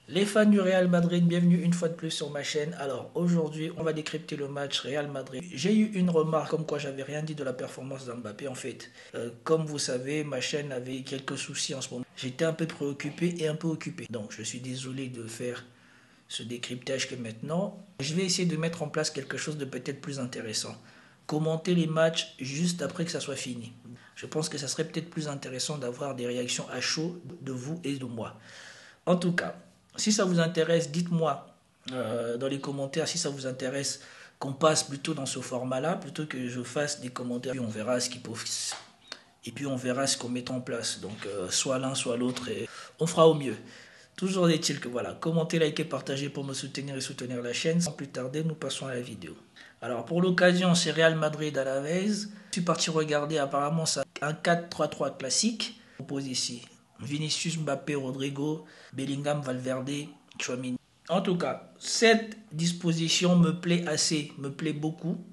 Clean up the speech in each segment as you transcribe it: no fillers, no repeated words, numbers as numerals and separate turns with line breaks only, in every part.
Les fans du Real Madrid, bienvenue une fois de plus sur ma chaîne. Alors aujourd'hui, on va décrypter le match Real Madrid. J'ai eu une remarque comme quoi j'avais rien dit de la performance d'Mbappé en fait. Comme vous savez, ma chaîne avait quelques soucis en ce moment. J'étais un peu préoccupé et un peu occupé. Donc je suis désolé de faire ce décryptage que maintenant. Je vais essayer de mettre en place quelque chose de peut-être plus intéressant. Commenter les matchs juste après que ça soit fini. Je pense que ça serait peut-être plus intéressant d'avoir des réactions à chaud de vous et de moi. En tout cas, si ça vous intéresse, dites-moi dans les commentaires si ça vous intéresse qu'on passe plutôt dans ce format-là, plutôt que je fasse des commentaires. Puis on verra ce qu'il faut. Et puis on verra ce qu'on met en place. Donc soit l'un, soit l'autre, et on fera au mieux. Toujours est-il que voilà, commentez, likez, partagez pour me soutenir et soutenir la chaîne. Sans plus tarder, nous passons à la vidéo. Alors pour l'occasion, c'est Real Madrid à la Vez. Je suis parti regarder, apparemment c'est un 4-3-3 classique. On pose ici Vinicius, Mbappé, Rodrigo, Bellingham, Valverde, Tchouaméni. En tout cas, cette disposition me plaît assez, me plaît beaucoup.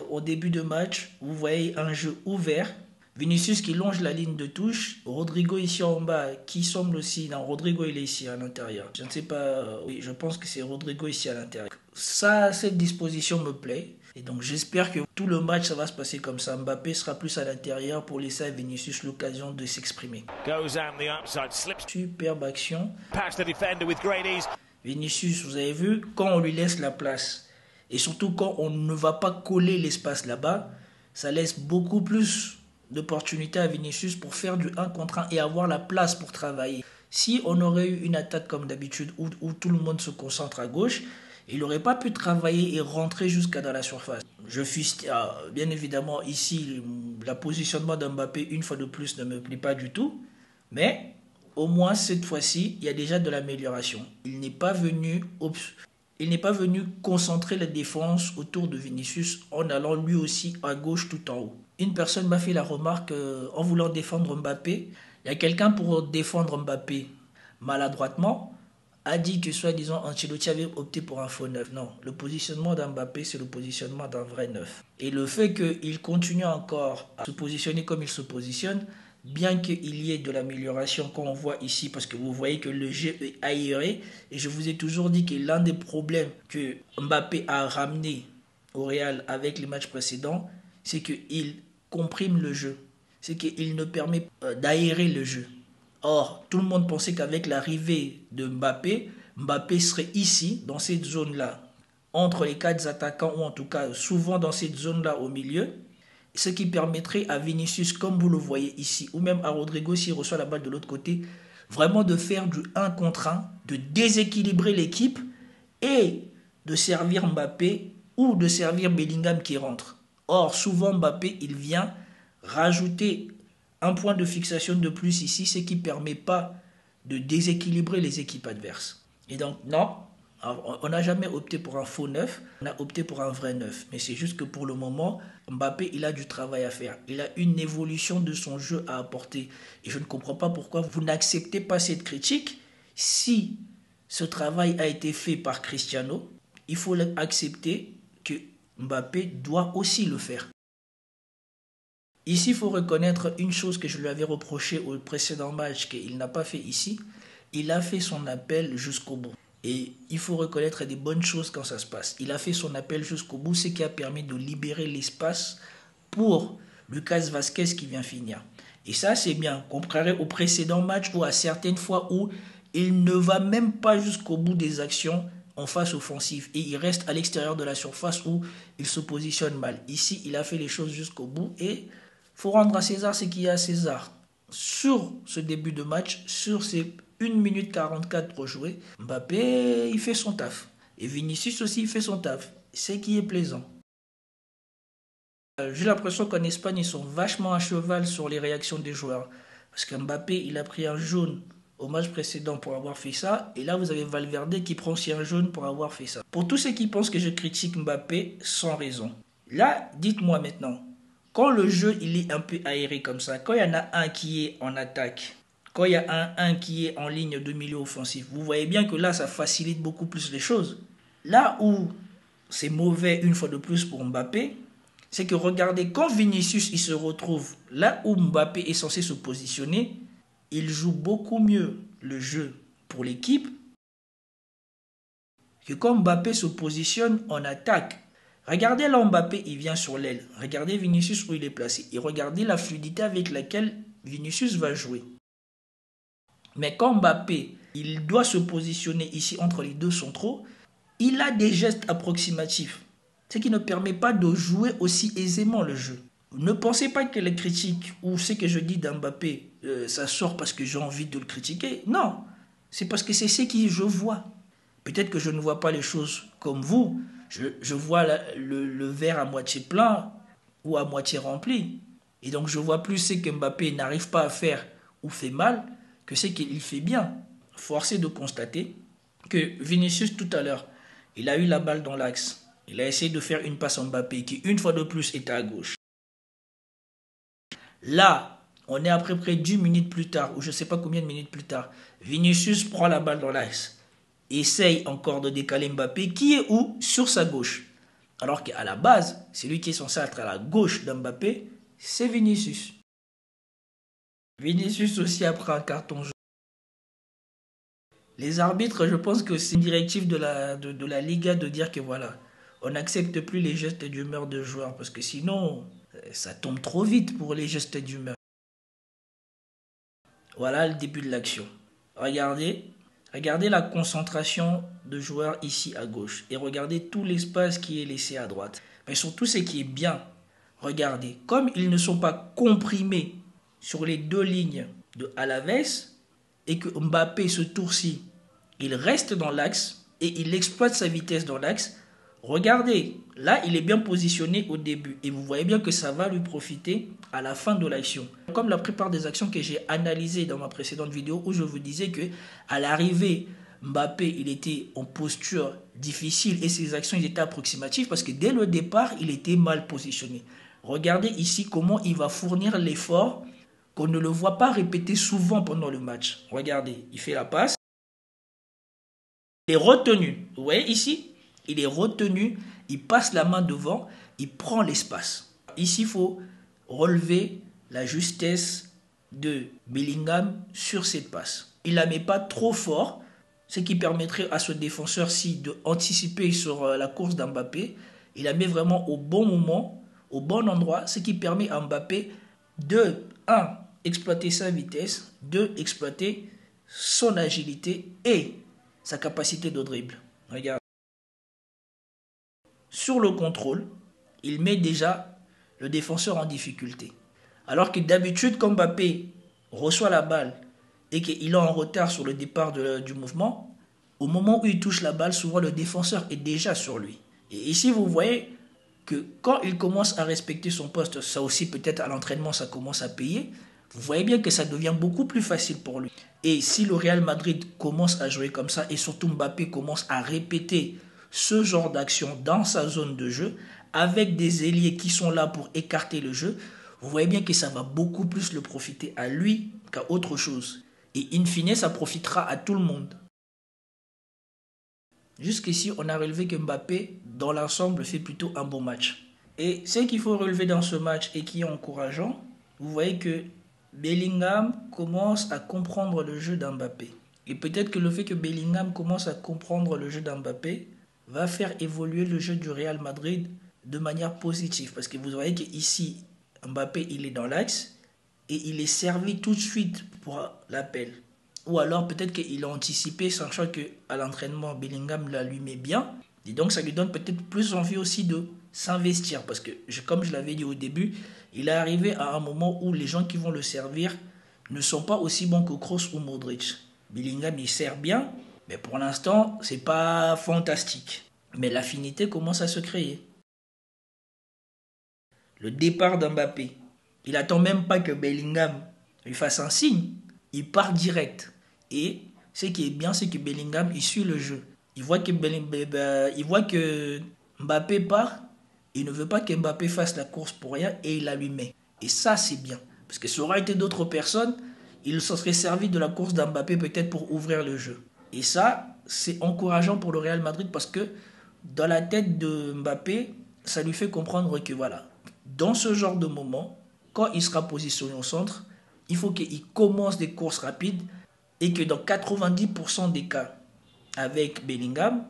Au début de match, vous voyez un jeu ouvert. Vinicius qui longe la ligne de touche. Rodrigo ici en bas qui semble aussi... Non, Rodrigo il est ici à l'intérieur. Je ne sais pas... Oui, je pense que c'est Rodrigo ici à l'intérieur. Ça, cette disposition me plaît. Et donc j'espère que tout le match ça va se passer comme ça. Mbappé sera plus à l'intérieur pour laisser à Vinicius l'occasion de s'exprimer. Superbe action. Vinicius, vous avez vu, quand on lui laisse la place, et surtout quand on ne va pas coller l'espace là-bas, ça laisse beaucoup plus d'opportunités à Vinicius pour faire du 1 contre 1 et avoir la place pour travailler. Si on aurait eu une attaque comme d'habitude où tout le monde se concentre à gauche, il n'aurait pas pu travailler et rentrer jusqu'à dans la surface. Bien évidemment, ici, le positionnement d'Mbappé, une fois de plus, ne me plaît pas du tout. Mais au moins, cette fois-ci, il y a déjà de l'amélioration. Il n'est pas venu concentrer la défense autour de Vinicius en allant lui aussi à gauche tout en haut. Une personne m'a fait la remarque en voulant défendre Mbappé. Il y a quelqu'un pour défendre Mbappé maladroitement a dit que soi-disant Ancelotti avait opté pour un faux neuf. Non, le positionnement d'Mbappé, c'est le positionnement d'un vrai neuf. Et le fait qu'il continue encore à se positionner comme il se positionne, bien qu'il y ait de l'amélioration qu'on voit ici, parce que vous voyez que le jeu est aéré, et je vous ai toujours dit que l'un des problèmes que Mbappé a ramené au Real avec les matchs précédents, c'est qu'il comprime le jeu, c'est qu'il ne permet d'aérer le jeu. Or, tout le monde pensait qu'avec l'arrivée de Mbappé, Mbappé serait ici, dans cette zone-là, entre les quatre attaquants, ou en tout cas souvent dans cette zone-là au milieu, ce qui permettrait à Vinicius, comme vous le voyez ici, ou même à Rodrigo s'il reçoit la balle de l'autre côté, vraiment de faire du 1 contre 1, de déséquilibrer l'équipe et de servir Mbappé ou de servir Bellingham qui rentre. Or, souvent Mbappé, il vient rajouter un point de fixation de plus ici, ce qui ne permet pas de déséquilibrer les équipes adverses. Et donc, non, on n'a jamais opté pour un faux neuf, on a opté pour un vrai neuf. Mais c'est juste que pour le moment, Mbappé, il a du travail à faire. Il a une évolution de son jeu à apporter. Et je ne comprends pas pourquoi vous n'acceptez pas cette critique. Si ce travail a été fait par Cristiano, il faut accepter que Mbappé doit aussi le faire. Ici, il faut reconnaître une chose que je lui avais reproché au précédent match qu'il n'a pas fait ici. Il a fait son appel jusqu'au bout. Et il faut reconnaître des bonnes choses quand ça se passe. Il a fait son appel jusqu'au bout, ce qui a permis de libérer l'espace pour Lucas Vazquez qui vient finir. Et ça, c'est bien, comparé au précédent match où à certaines fois où il ne va même pas jusqu'au bout des actions en phase offensive et il reste à l'extérieur de la surface où il se positionne mal. Ici, il a fait les choses jusqu'au bout et il faut rendre à César ce qu'il y a à César. Sur ce début de match, sur ces 1 minute 44 pour jouer, Mbappé, il fait son taf. Et Vinicius aussi, il fait son taf. C'est qui est plaisant. J'ai l'impression qu'en Espagne, ils sont vachement à cheval sur les réactions des joueurs. Parce que Mbappé, il a pris un jaune au match précédent pour avoir fait ça. Et là, vous avez Valverde qui prend aussi un jaune pour avoir fait ça. Pour tous ceux qui pensent que je critique Mbappé, sans raison. Là, dites-moi maintenant, quand le jeu il est un peu aéré comme ça, quand il y en a un qui est en attaque, quand il y a un qui est en ligne de milieu offensif, vous voyez bien que là, ça facilite beaucoup plus les choses. Là où c'est mauvais une fois de plus pour Mbappé, c'est que regardez, quand Vinicius il se retrouve là où Mbappé est censé se positionner, il joue beaucoup mieux le jeu pour l'équipe que quand Mbappé se positionne en attaque, regardez là Mbappé, il vient sur l'aile. Regardez Vinicius où il est placé. Et regardez la fluidité avec laquelle Vinicius va jouer. Mais quand Mbappé, il doit se positionner ici entre les deux centraux, il a des gestes approximatifs. Ce qui ne permet pas de jouer aussi aisément le jeu. Ne pensez pas que les critiques ou ce que je dis d'Mbappé, ça sort parce que j'ai envie de le critiquer. Non, c'est parce que c'est ce que je vois. Peut-être que je ne vois pas les choses comme vous. Je vois le verre à moitié plein ou à moitié rempli. Et donc je vois plus ce que Mbappé n'arrive pas à faire ou fait mal que ce qu'il fait bien. Force est de constater que Vinicius tout à l'heure, il a eu la balle dans l'axe. Il a essayé de faire une passe à Mbappé qui une fois de plus était à gauche. Là, on est à peu près 10 minutes plus tard, ou je ne sais pas combien de minutes plus tard. Vinicius prend la balle dans l'axe. Essaye encore de décaler Mbappé, qui est où? Sur sa gauche. Alors qu'à la base, celui qui est censé être à la gauche d'Mbappé, c'est Vinicius. Vinicius aussi a pris un carton jaune. Les arbitres, je pense que c'est une directive de la Liga de dire que voilà, on n'accepte plus les gestes d'humeur de joueurs parce que sinon, ça tombe trop vite pour les gestes d'humeur. Voilà le début de l'action. Regardez la concentration de joueurs ici à gauche et regardez tout l'espace qui est laissé à droite. Mais surtout ce qui est bien, regardez, comme ils ne sont pas comprimés sur les deux lignes de Alaves et que Mbappé ce tour-ci, il reste dans l'axe et il exploite sa vitesse dans l'axe. Regardez, là il est bien positionné au début et vous voyez bien que ça va lui profiter à la fin de l'action. Comme la plupart des actions que j'ai analysées dans ma précédente vidéo où je vous disais que à l'arrivée, Mbappé il était en posture difficile et ses actions étaient approximatives parce que dès le départ il était mal positionné. Regardez ici comment il va fournir l'effort qu'on ne le voit pas répéter souvent pendant le match. Regardez, il fait la passe. Il est retenu. Vous voyez ici, il est retenu, il passe la main devant, il prend l'espace. Ici, il faut relever la justesse de Bellingham sur cette passe. Il ne la met pas trop fort, ce qui permettrait à ce défenseur-ci d'anticiper sur la course d'Mbappé. Il la met vraiment au bon moment, au bon endroit, ce qui permet à Mbappé de 1. Exploiter sa vitesse, 2. Exploiter son agilité et sa capacité de dribble. Regarde. Sur le contrôle, il met déjà le défenseur en difficulté. Alors que d'habitude, quand Mbappé reçoit la balle et qu'il est en retard sur le départ du mouvement, au moment où il touche la balle, souvent le défenseur est déjà sur lui. Et ici, vous voyez que quand il commence à respecter son poste, ça aussi peut-être à l'entraînement, ça commence à payer. Vous voyez bien que ça devient beaucoup plus facile pour lui. Et si le Real Madrid commence à jouer comme ça, et surtout Mbappé commence à répéter ce genre d'action dans sa zone de jeu, avec des ailiers qui sont là pour écarter le jeu, vous voyez bien que ça va beaucoup plus le profiter à lui qu'à autre chose. Et in fine, ça profitera à tout le monde. Jusqu'ici, on a relevé que Mbappé, dans l'ensemble, fait plutôt un bon match. Et ce qu'il faut relever dans ce match et qui est encourageant, vous voyez que Bellingham commence à comprendre le jeu d'Mbappé. Et peut-être que le fait que Bellingham commence à comprendre le jeu d'Mbappé va faire évoluer le jeu du Real Madrid de manière positive. Parce que vous voyez qu'ici, Mbappé, il est dans l'axe et il est servi tout de suite pour l'appel. Ou alors peut-être qu'il a anticipé, sachant qu'à l'entraînement, Bellingham la lui met bien. Et donc ça lui donne peut-être plus envie aussi de s'investir. Parce que, comme je l'avais dit au début, il est arrivé à un moment où les gens qui vont le servir ne sont pas aussi bons que Kroos ou Modric. Bellingham, il sert bien, mais pour l'instant, c'est pas fantastique. Mais l'affinité commence à se créer. Le départ d'Mbappé. Il attend même pas que Bellingham lui fasse un signe. Il part direct. Et ce qui est bien, c'est que Bellingham, il suit le jeu. Il voit que Mbappé part. Il ne veut pas que Mbappé fasse la course pour rien et il la lui met. Et ça, c'est bien. Parce que ça aurait été d'autres personnes, il se serait servi de la course d'Mbappé peut-être pour ouvrir le jeu. Et ça, c'est encourageant pour le Real Madrid parce que dans la tête de Mbappé, ça lui fait comprendre que voilà, dans ce genre de moment, quand il sera positionné au centre, il faut qu'il commence des courses rapides et que dans 90% des cas avec Bellingham,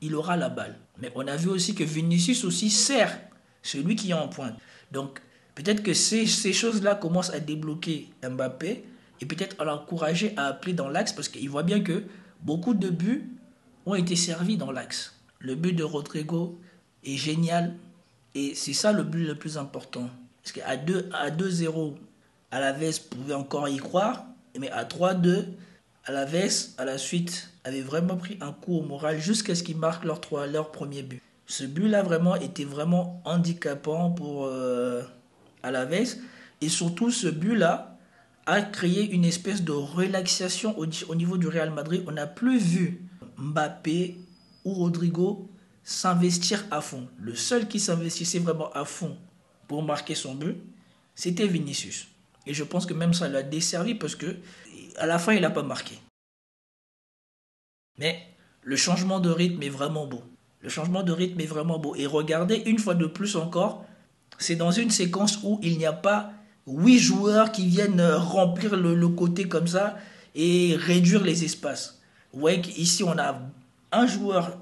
il aura la balle. Mais on a vu aussi que Vinicius aussi sert celui qui est en pointe. Donc, peut-être que ces choses-là commencent à débloquer Mbappé et peut-être à l'encourager à appeler dans l'axe parce qu'il voit bien que beaucoup de buts ont été servis dans l'axe. Le but de Rodrigo est génial et c'est ça le but le plus important. Parce qu'à 2-0, Alaves pouvait encore y croire, mais à 3-2, Alaves, à la suite, avait vraiment pris un coup au moral jusqu'à ce qu'ils marquent leur premier but. Ce but-là vraiment était vraiment handicapant pour Alaves. Et surtout, ce but-là a créé une espèce de relaxation au niveau du Real Madrid. On n'a plus vu Mbappé ou Rodrigo s'investir à fond. Le seul qui s'investissait vraiment à fond pour marquer son but, c'était Vinicius. Et je pense que même ça l'a desservi parce que à la fin, il n'a pas marqué. Mais le changement de rythme est vraiment beau. Le changement de rythme est vraiment beau. Et regardez, une fois de plus encore, c'est dans une séquence où il n'y a pas 8 joueurs qui viennent remplir le côté comme ça et réduire les espaces. Vous voyez qu'ici, on a un joueur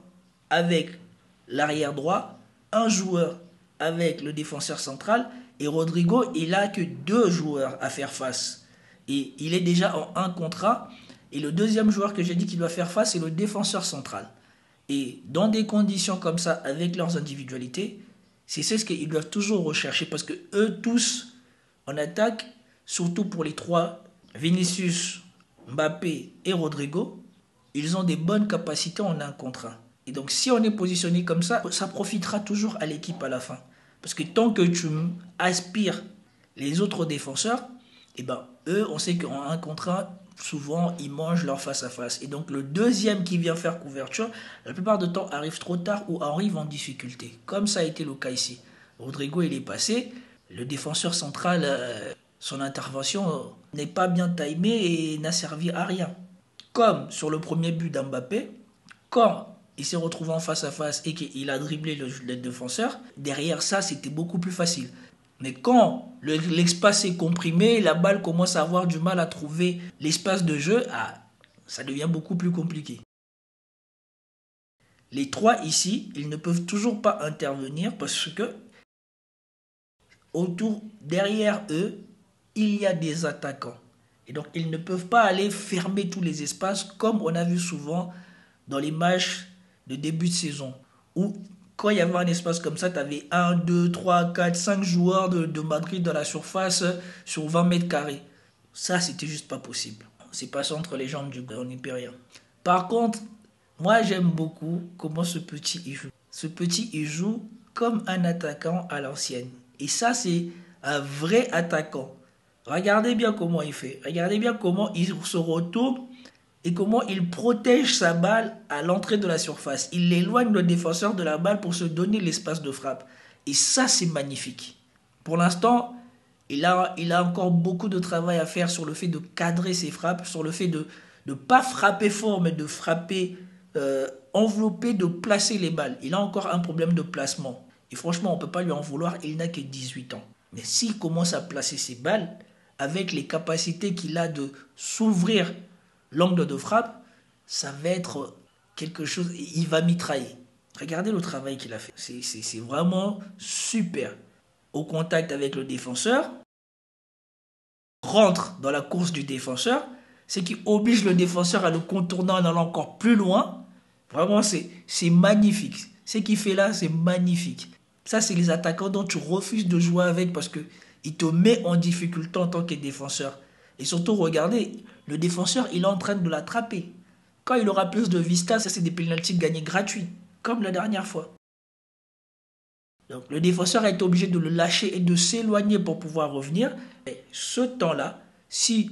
avec l'arrière droit, un joueur avec le défenseur central, et Rodrigo, il n'a que 2 joueurs à faire face. Et il est déjà en 1 contre 1. Et le deuxième joueur que j'ai dit qu'il doit faire face, c'est le défenseur central. Et dans des conditions comme ça, avec leurs individualités, c'est ce qu'ils doivent toujours rechercher. Parce que eux tous, en attaque, surtout pour les 3, Vinicius, Mbappé et Rodrigo, ils ont des bonnes capacités en 1 contre 1. Et donc si on est positionné comme ça profitera toujours à l'équipe à la fin. Parce que tant que tu aspires les autres défenseurs, eh ben, eux, on sait qu'en 1 contre 1, souvent, ils mangent leur face-à-face. Et donc, le deuxième qui vient faire couverture, la plupart du temps, arrive trop tard ou arrive en difficulté. Comme ça a été le cas ici. Rodrigo, il est passé. Le défenseur central, son intervention n'est pas bien timée et n'a servi à rien. Comme sur le premier but d'Mbappé, quand il s'est retrouvé en face-à-face et qu'il a dribblé le défenseur, derrière ça, c'était beaucoup plus facile. Mais quand l'espace est comprimé, la balle commence à avoir du mal à trouver l'espace de jeu, ça devient beaucoup plus compliqué. Les 3 ici, ils ne peuvent toujours pas intervenir parce que derrière eux, il y a des attaquants. Et donc, ils ne peuvent pas aller fermer tous les espaces comme on a vu souvent dans les matchs de début de saison. Où, quand il y avait un espace comme ça, tu avais 1, 2, 3, 4, 5 joueurs de Madrid dans la surface sur 20 mètres carrés. Ça, c'était juste pas possible. C'est passé entre les jambes du Nipérien. Par contre, moi, j'aime beaucoup comment ce petit il joue. Ce petit, il joue comme un attaquant à l'ancienne. Et ça, c'est un vrai attaquant. Regardez bien comment il fait. Regardez bien comment il se retourne et comment il protège sa balle à l'entrée de la surface. Il éloigne le défenseur de la balle pour se donner l'espace de frappe. Et ça, c'est magnifique. Pour l'instant, il a encore beaucoup de travail à faire sur le fait de cadrer ses frappes, sur le fait de ne pas frapper fort, mais de frapper enveloppé, de placer les balles. Il a encore un problème de placement. Et franchement, on ne peut pas lui en vouloir, il n'a que 18 ans. Mais s'il commence à placer ses balles, avec les capacités qu'il a de s'ouvrir l'angle de frappe, ça va être quelque chose, il va mitrailler. Regardez le travail qu'il a fait, c'est vraiment super. Au contact avec le défenseur, rentre dans la course du défenseur, ce qui oblige le défenseur à le contourner en allant encore plus loin. Vraiment, c'est magnifique. Ce qu'il fait là, c'est magnifique. Ça, c'est les attaquants dont tu refuses de jouer avec parce qu'il te met en difficulté en tant que défenseur. Et surtout, regardez, le défenseur, il est en train de l'attraper. Quand il aura plus de vista, ça, c'est des pénaltys gagnés gratuits, comme la dernière fois. Donc, le défenseur est obligé de le lâcher et de s'éloigner pour pouvoir revenir. Et ce temps-là, si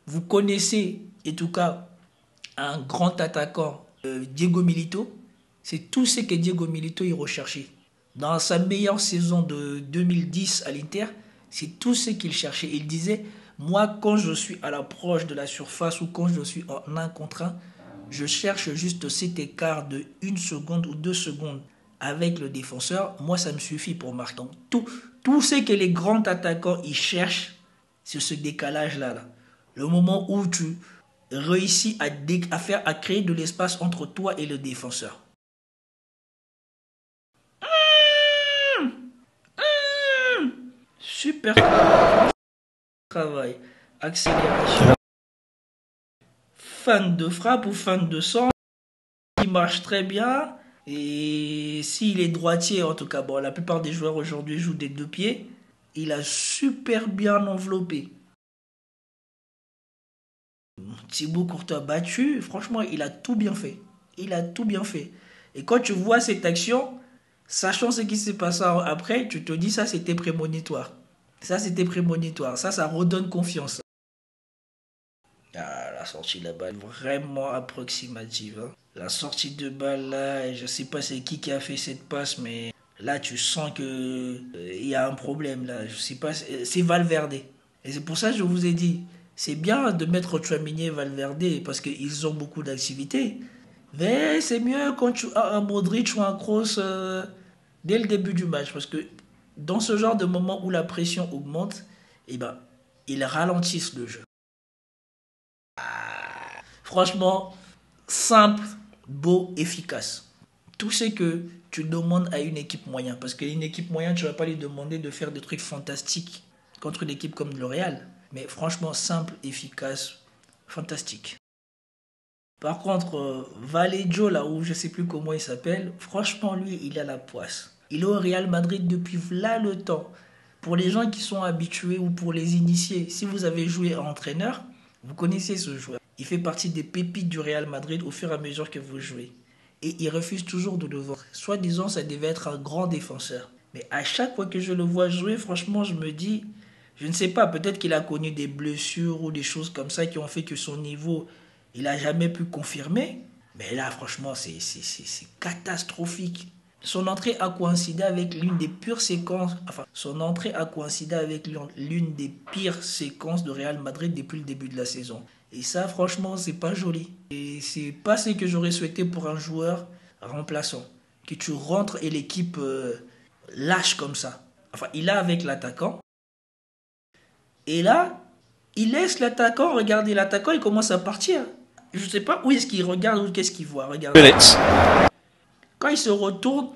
vous connaissez, en tout cas, un grand attaquant, Diego Milito, c'est tout ce que Diego Milito y recherchait. Dans sa meilleure saison de 2010 à l'Inter, c'est tout ce qu'il cherchait. Il disait, moi, quand je suis à l'approche de la surface ou quand je suis en 1 contre 1, je cherche juste cet écart de 1 seconde ou 2 secondes avec le défenseur. Moi, ça me suffit pour marquer. Donc, tout ce que les grands attaquants ils cherchent, c'est ce décalage-là. Là. Le moment où tu réussis à créer de l'espace entre toi et le défenseur. super travail. Accélération. Feinte de frappe ou feinte de centre. Qui marche très bien. Et s'il est droitier, en tout cas, bon, la plupart des joueurs aujourd'hui jouent des deux pieds. Il a super bien enveloppé. Thibaut Courtois battu, franchement, il a tout bien fait. Il a tout bien fait. Et quand tu vois cette action, sachant ce qui s'est passé après, tu te dis ça c'était prémonitoire. Ça c'était prémonitoire. Ça redonne confiance. Ah, la sortie de la balle, vraiment approximative. Hein. La sortie de balle là, je sais pas c'est qui a fait cette passe, mais là tu sens que il y a un problème là. Je sais pas, c'est Valverde. Et c'est pour ça que je vous ai dit, c'est bien de mettre Tchouaméni et Valverde parce qu'ils ont beaucoup d'activités. Mais c'est mieux quand tu as un Modric ou un Kroos dès le début du match. Parce que dans ce genre de moment où la pression augmente, eh ben, ils ralentissent le jeu. Franchement, simple, beau, efficace. Tout ce que tu demandes à une équipe moyenne. Parce qu'une équipe moyenne, tu ne vas pas lui demander de faire des trucs fantastiques contre une équipe comme le Real. Mais franchement, simple, efficace, fantastique. Par contre, Vallejo, là où je ne sais plus comment il s'appelle, franchement, lui, il a la poisse. Il est au Real Madrid depuis là le temps. Pour les gens qui sont habitués ou pour les initiés, si vous avez joué en entraîneur, vous connaissez ce joueur. Il fait partie des pépites du Real Madrid au fur et à mesure que vous jouez. Et il refuse toujours de le voir. Soi-disant, ça devait être un grand défenseur. Mais à chaque fois que je le vois jouer, franchement, je me dis, je ne sais pas, peut-être qu'il a connu des blessures ou des choses comme ça qui ont fait que son niveau, il n'a jamais pu confirmer. Mais là, franchement, c'est catastrophique. Son entrée a coïncidé avec l'une des pires séquences, enfin, son entrée a coïncidé avec l'une des pires séquences de Real Madrid depuis le début de la saison. Et ça, franchement, c'est pas joli. Et c'est pas ce que j'aurais souhaité pour un joueur remplaçant. Que tu rentres et l'équipe lâche comme ça. Enfin, il est avec l'attaquant. Et là, il laisse l'attaquant regarder. L'attaquant, il commence à partir. Je ne sais pas où est-ce qu'il regarde ou qu'est-ce qu'il voit. Regarde. Quand il se retourne,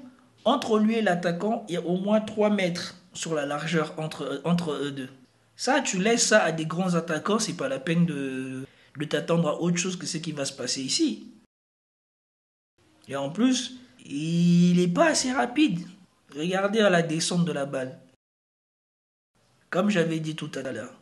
entre lui et l'attaquant, il y a au moins 3 mètres sur la largeur entre eux deux. Ça, tu laisses ça à des grands attaquants, c'est pas la peine de t'attendre à autre chose que ce qui va se passer ici. Et en plus, il n'est pas assez rapide. Regardez à la descente de la balle. Comme j'avais dit tout à l'heure,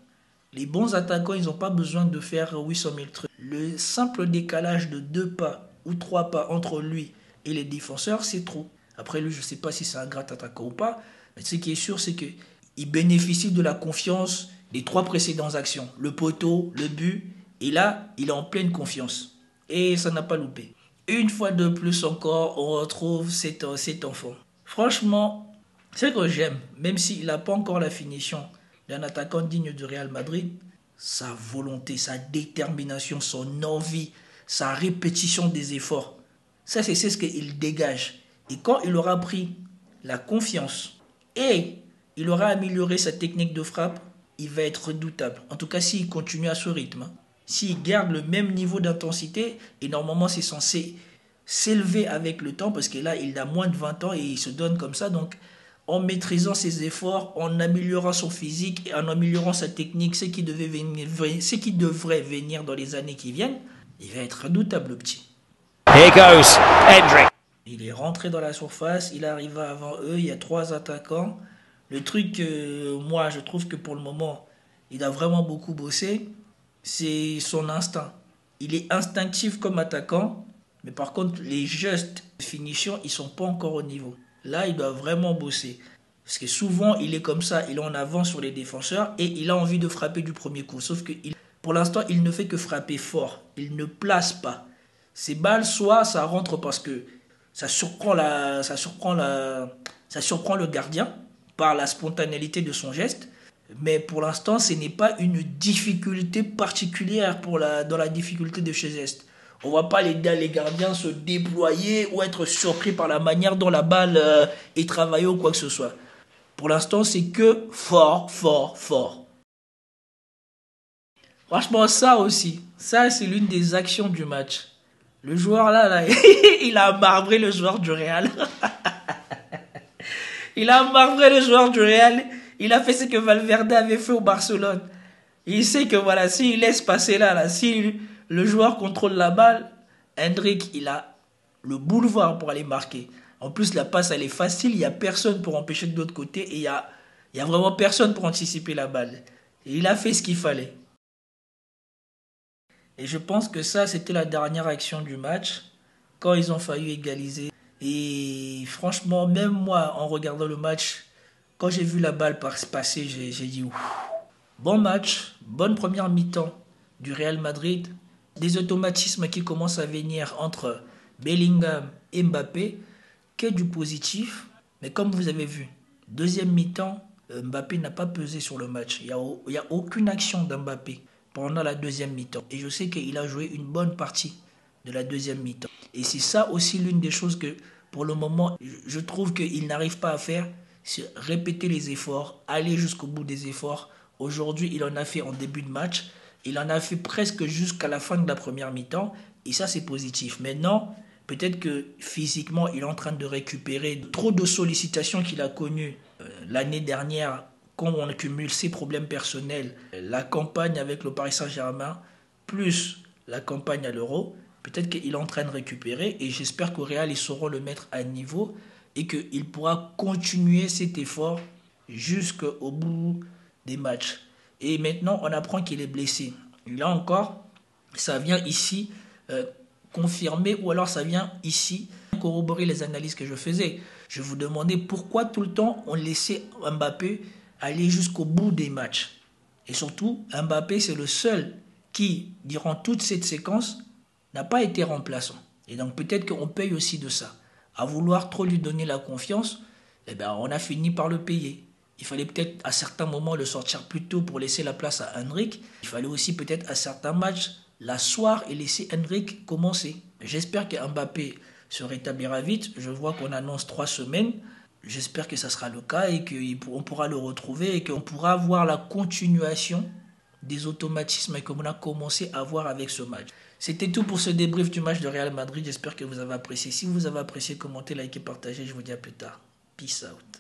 les bons attaquants, ils n'ont pas besoin de faire 800 000 trucs. Le simple décalage de 2 pas ou 3 pas entre lui et les défenseurs, c'est trop. Après lui, je ne sais pas si c'est un grand attaquant ou pas, mais ce qui est sûr, c'est qu'il bénéficie de la confiance des 3 précédentes actions. Le poteau, le but, et là, il est en pleine confiance. Et ça n'a pas loupé. Une fois de plus encore, on retrouve cet enfant. Franchement, c'est ce que j'aime, même s'il n'a pas encore la finition d'un attaquant digne du Real Madrid, sa volonté, sa détermination, son envie, sa répétition des efforts. Ça, c'est ce qu'il dégage. Et quand il aura pris la confiance et il aura amélioré sa technique de frappe, il va être redoutable. En tout cas, s'il continue à ce rythme. S'il garde le même niveau d'intensité, et normalement, c'est censé s'élever avec le temps, parce que là, il a moins de 20 ans et il se donne comme ça. Donc, en maîtrisant ses efforts, en améliorant son physique et en améliorant sa technique, ce qui devrait venir dans les années qui viennent, il va être redoutable, le petit.
Here goes Hendrick.
Il est rentré dans la surface, il arriva avant eux, il y a 3 attaquants. Le truc, moi, je trouve que pour le moment, il a vraiment beaucoup bossé, c'est son instinct. Il est instinctif comme attaquant, mais par contre, les gestes de finition, ils ne sont pas encore au niveau. Là, il doit vraiment bosser. Parce que souvent, il est comme ça, il est en avance sur les défenseurs et il a envie de frapper du premier coup. Sauf que pour l'instant, il ne fait que frapper fort. Il ne place pas. Ces balles, soit ça rentre parce que ça surprend le gardien par la spontanéité de son geste. Mais pour l'instant, ce n'est pas une difficulté particulière dans la difficulté de ce geste. On ne voit pas les gardiens se déployer ou être surpris par la manière dont la balle est travaillée ou quoi que ce soit. Pour l'instant, c'est que fort, fort, fort. Franchement, ça aussi, ça c'est l'une des actions du match. Le joueur là, il a marbré le joueur du Real. Il a marbré le joueur du Real Il a fait ce que Valverde avait fait au Barcelone. Il sait que voilà, s'il laisse passer là, si le joueur contrôle la balle, Endrick, il a le boulevard pour aller marquer. En plus, la passe, elle est facile. Il n'y a personne pour empêcher de l'autre côté. Et il y a vraiment personne pour anticiper la balle. Et il a fait ce qu'il fallait. Et je pense que ça, c'était la dernière action du match, quand ils ont failli égaliser. Et franchement, même moi, en regardant le match, quand j'ai vu la balle passer, j'ai dit ouf. Bon match, bonne première mi-temps du Real Madrid. Des automatismes qui commencent à venir entre Bellingham et Mbappé, que du positif. Mais comme vous avez vu, deuxième mi-temps, Mbappé n'a pas pesé sur le match. Il n'y a aucune action d'Mbappé pendant la deuxième mi-temps. Et je sais qu'il a joué une bonne partie de la deuxième mi-temps. Et c'est ça aussi l'une des choses que, pour le moment, je trouve qu'il n'arrive pas à faire, c'est répéter les efforts, aller jusqu'au bout des efforts. Aujourd'hui, il en a fait en début de match. Il en a fait presque jusqu'à la fin de la première mi-temps. Et ça, c'est positif. Maintenant, peut-être que physiquement, il est en train de récupérer trop de sollicitations qu'il a connues l'année dernière. Quand on accumule ses problèmes personnels, la campagne avec le Paris Saint-Germain, plus la campagne à l'Euro, peut-être qu'il est en train de récupérer. Et j'espère qu'au Real, ils sauront le mettre à niveau et qu'il pourra continuer cet effort jusqu'au bout des matchs. Et maintenant, on apprend qu'il est blessé. Là encore, ça vient ici confirmer, ou alors ça vient ici corroborer les analyses que je faisais. Je vous demandais pourquoi tout le temps on laissait Mbappé aller jusqu'au bout des matchs. Et surtout, Mbappé, c'est le seul qui, durant toute cette séquence, n'a pas été remplaçant. Et donc peut-être qu'on paye aussi de ça. À vouloir trop lui donner la confiance, eh ben, on a fini par le payer. Il fallait peut-être à certains moments le sortir plus tôt pour laisser la place à Endrick. Il fallait aussi peut-être à certains matchs l'asseoir et laisser Endrick commencer. J'espère que Mbappé se rétablira vite. Je vois qu'on annonce 3 semaines. J'espère que ça sera le cas et qu'on pourra le retrouver et qu'on pourra voir la continuation des automatismes qu'on a commencé à voir avec ce match. C'était tout pour ce débrief du match de Real Madrid. J'espère que vous avez apprécié. Si vous avez apprécié, commentez, likez, partagez. Je vous dis à plus tard. Peace out.